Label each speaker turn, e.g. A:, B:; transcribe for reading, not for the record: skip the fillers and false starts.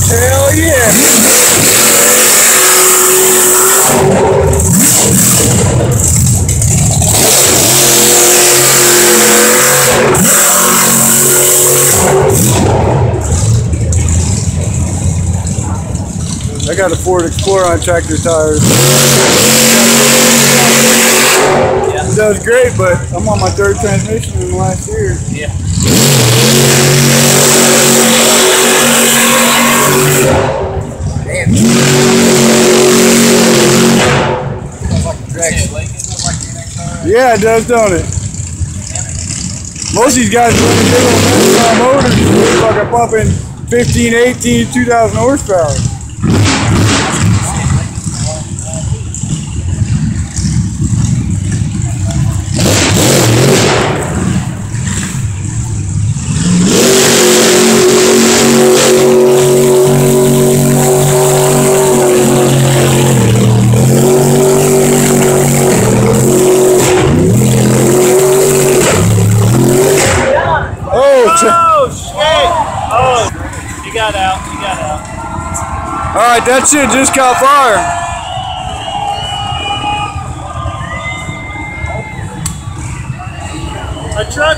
A: Hell yeah! I got a Ford Explorer on tractor tires.
B: Yeah.
A: It does great, but I'm on my third transmission in the last year.
B: Yeah. Damn.
A: Yeah, it does, don't it? Most of these guys running big old motors, fucking pumping 15, 18, 2,000 horsepower.
B: Oh shit! Oh, you got out. You got out.
A: All right, that shit just caught fire.
B: A truck.